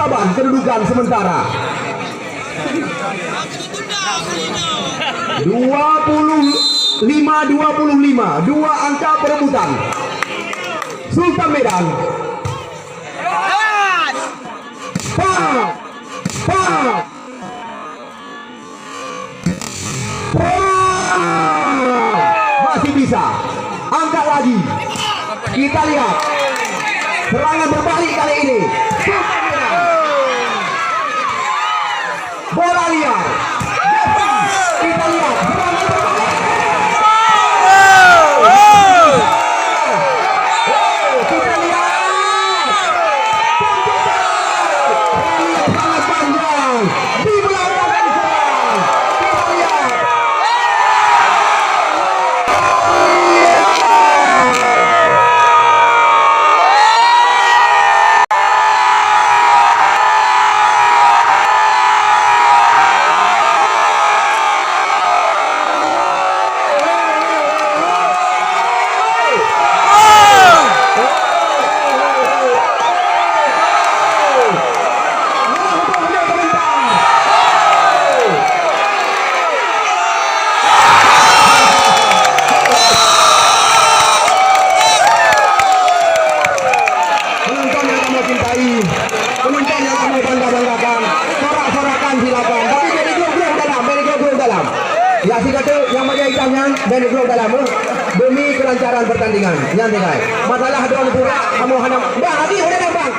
Sabar kedudukan sementara. 25-25, dua angka perebutan. Sultan Medan. Masih bisa. Angkat lagi. Kita lihat. Serangan berbalik kali ini. Bola liar. Kita lihat. Serangan berbalik. Kita lihat. Sangat panjang. Di belakang serang. Kita lihat. Penonton yang kamu bangga-banggakan, sorak-sorakan silakan. Tapi dari grup dalam. Ya si kata yang pakai hitamnya dari grup dalam demi kelancaran pertandingan. Yang tinggal. Masalah doang pura kamu hanya. Bang, lagi udah bang.